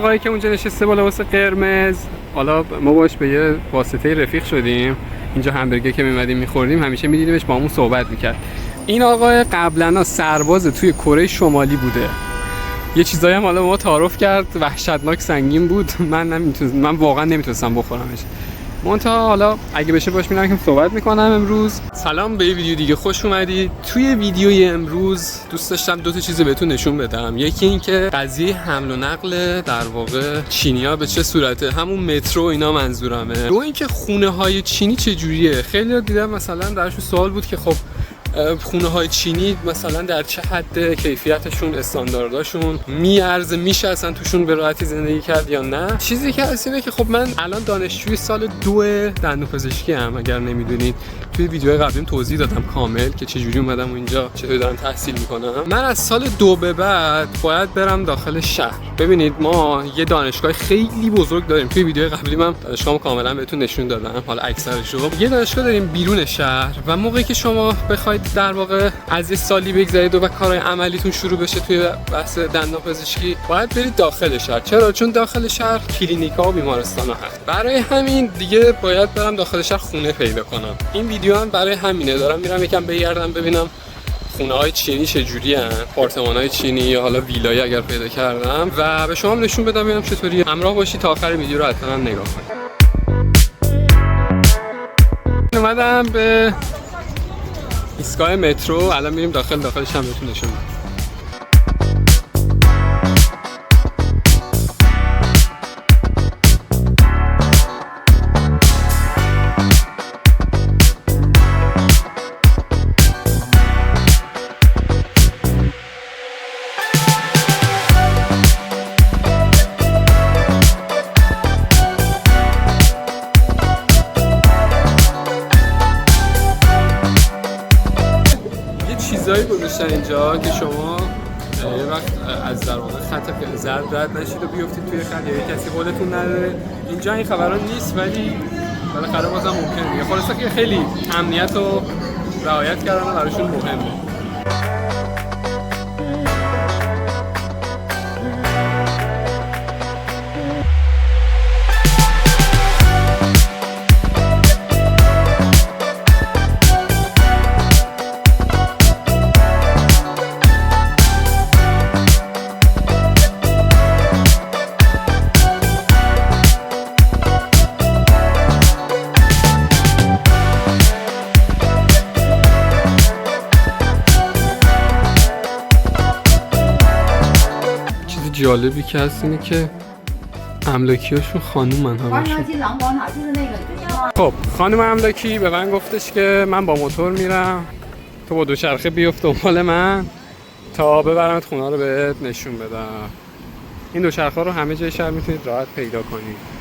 آقایی که اونجا نشسته با لباس قرمز، حالا ما باش به یه واسطه رفیق شدیم. اینجا همبرگر که می‌اومدیم می‌خوردیم همیشه می‌دیدیمش با همون صحبت می‌کرد. این آقا قبلا سرباز توی کره شمالی بوده. یه چیزایی هم حالا ما تعارف کرد، وحشتناک سنگین بود. من واقعا نمیتونستم بخورمش. منتها حالا اگه بشه باش میرم که صحبت میکنم امروز. سلام به یه ویدیو دیگه خوش اومدید. توی ویدیوی امروز دوست داشتم دو تا چیز بهتون نشون بدم. یکی این که قضیه حمل و نقل در واقع چینی‌ها به چه صورته، همون مترو اینا منظورمه. دو اینکه خونه‌های چینی چه جوریه. خیلی دیدم مثلا درشون سوال بود که خب خونه های چینی مثلا در چه حد کیفیتشون، استاندارداشون میارزه، میشه اصلا توشون به راحتی زندگی کرد یا نه. چیزی که هست اینه که خب من الان دانشجوی سال 2 دندونپزشکی ام. اگر نمیدونید توی ویدیوهای قبلیم توضیح دادم کامل که چه جوری اومدم اینجا، چطور دارم تحصیل میکنم. من از سال 2 به بعد باید برم داخل شهر. ببینید ما یه دانشگاه خیلی بزرگ داریم. توی ویدیوهای قبلیم هم دانشگاهمو کاملا بهتون نشون دادم، حالا اکثرشو. یه دانشگاه داریم بیرون شهر و موقعی که شما بخواید در واقع از یه سالی بگذرید و کارهای عملیتون شروع بشه توی بحث دندانپزشکی، باید برید داخل شهر. چرا؟ چون داخل شهر کلینیک‌ها و بیمارستان‌ها هست. برای همین دیگه باید برم داخل شهر خونه پیدا کنم. این ویدیو هم برای همینه. دارم میرم یکم بگردم ببینم خونه‌های چینی چجوریه، آپارتمان‌های چینی یا حالا ویلای اگر پیدا کردم و به شما نشون بدم ببینم چطوریه. همراه باشید تا آخر ویدیو رو حتما نگاه کنید. اومدم به ایستگاه مترو، الان میریم داخلش هم بهتون نشون میدم. چیزایی گذاشتن اینجا که شما یه وقت از در واقع خط زرد رد نشید و بیفتید توی خط یا کسی قولتون نداره. اینجا این خبران نیست ولی بالاخره بازم ممکنه دیگه. خلاصه که خیلی امنیت رو رعایت کردن و براشون مهمه. جالبی که هست اینه که املاکیاشون خانومن همشون. خب خانوم املاکی به من گفتش که من با موتور میرم، تو با دوچرخه بیفت دنبال من تا ببرمت خونه رو بهت نشون بدم. این دوچرخه رو همه جای شهر میتونید راحت پیدا کنید.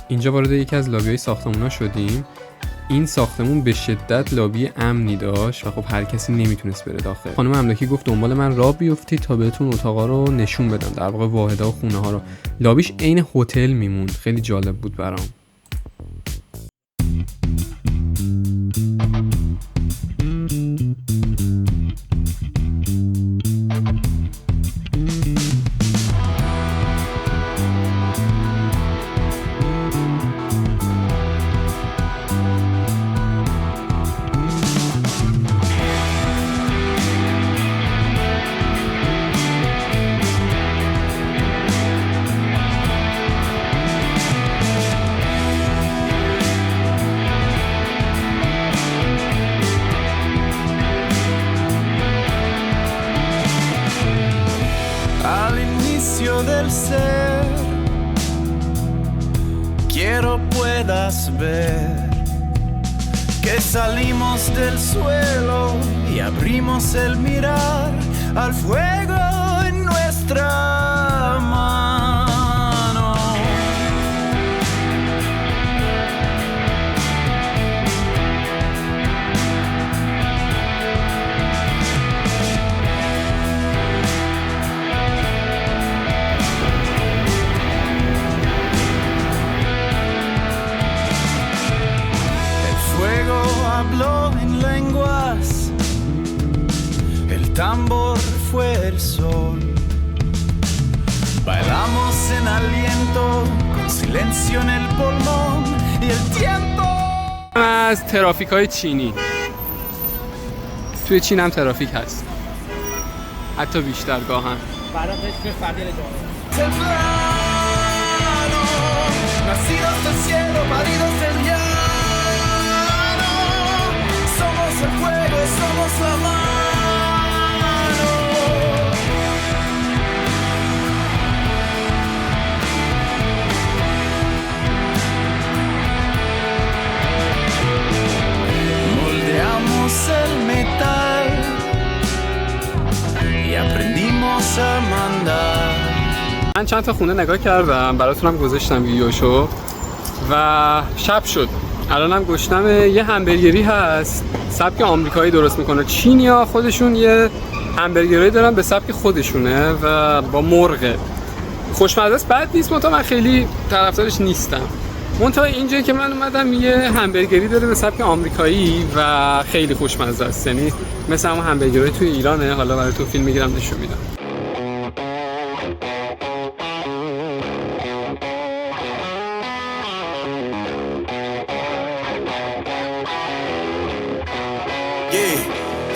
اینجا وارد یکی از لابی‌های ساختمان‌ها شدیم. این ساختمون به شدت لابی امنی داشت و خب هر کسی نمیتونست بره داخل. خانم املاکی گفت دنبال من راه بیفتید تا بهتون اتاقا رو نشون بدم، در واقع واحدها و خونه‌ها رو. لابیش عین هتل میموند. خیلی جالب بود برام. al inicio del ser. Quiero puedas ver que salimos del suelo y abrimos el mirar al fuego en nuestra mano. Habló en lenguas, el tambor fue el sol. Bailamos en aliento, con silencio en el pulmón y el tiempo. از ترافیک‌های چینی. توی چین هم ترافیک هست. حتی بیشتر گاهن. Nacidos del cielo, paridos del llano. Somos el fuego, somos la mano. Moldeamos el metal y aprendimos a mandar. من چند تا خونه نگاه کردم، براتونم گذاشتم ویدیوشو و شب شد. الانم گشنم. یه همبرگری هست سبک آمریکایی درست میکنه. چینیا خودشون یه همبرگری دارن به سبک خودشونه و با مرغ. خوشمزه است، بد نیست، من خیلی طرفدارش نیستم. منتها اینجایی که من اومدم یه همبرگری داره به سبک آمریکایی و خیلی خوشمزه است. یعنی مثل همون همبرگری توی ایرانه. حالا براتون فیلم میگیرم نشون میدم.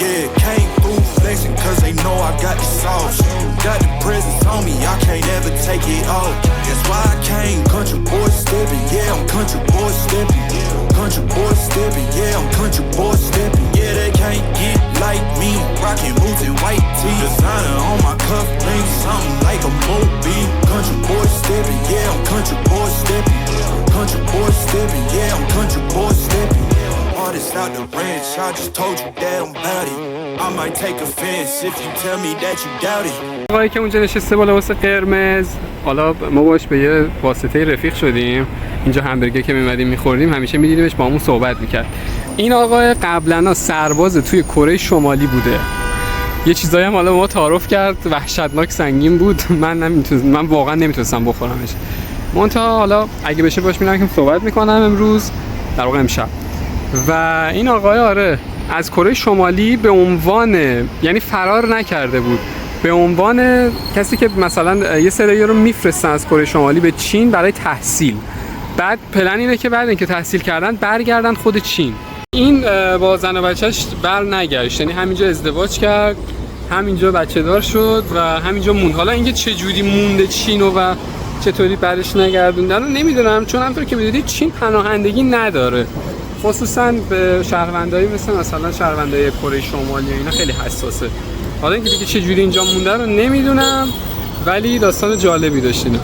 Yeah, came through flexing cause they know I got the sauce. Got the presence on me, I can't ever take it off. That's why I came, country boy stepping, yeah, I'm country boy stepping. Country boy stepping, yeah, I'm country boy stepping. Yeah, they can't get like me, rockin' boots and white tee. Designer on my cuff link, something like a movie. Country boy stepping, yeah, I'm country boy stepping. Country boy stepping, yeah, I'm country boy stepping. Artist out the ranch, I just told you that I'm about it. I might take offense if you tell me that you doubt it. آقایی که اونجا نشسته با لباس قرمز، حالا ما باش به یه واسطه رفیق شدیم. اینجا همبرگر که می‌اومدیم می‌خوردیم همیشه می‌دیدیمش، با همون صحبت می‌کرد. این آقا قبلا سرباز توی کره شمالی بوده. یه چیزایی هم حالا ما تعارف کرد، وحشتناک سنگین بود. من واقعا نمیتونستم بخورمش. منتها حالا اگه بشه باش میرم که صحبت می‌کنم امروز، در واقع امشب. و این آقای آره از کره شمالی به عنوان، یعنی فرار نکرده بود، به عنوان کسی که مثلا یه سری رو میفرستن از کره شمالی به چین برای تحصیل. بعد پلن اینه که بعد اینکه تحصیل کردن برگردن خود چین. این با زن و بچهش بر نگشت، یعنی همینجا ازدواج کرد، همینجا بچه دار شد و همینجا موند. حالا اینکه چه جوری مونده چینو و چطوری برش نگردوندن رو نمیدونم، چون همونطور که میدونید چین پناهندگی نداره، خصوصا به شهروندایی مثلا شهروندای کره شمالی اینا خیلی حساسه. حالا اینکه دیگه چه جوری اینجا مونده رو نمیدونم، ولی داستان جالبی داشت اینا.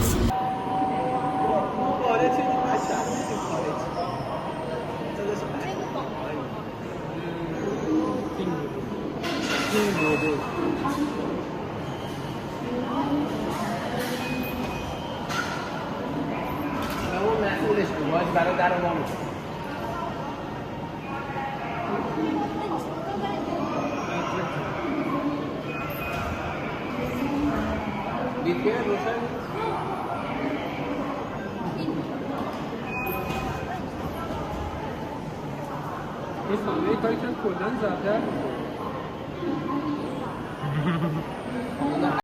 این خانه کاری که کلن زده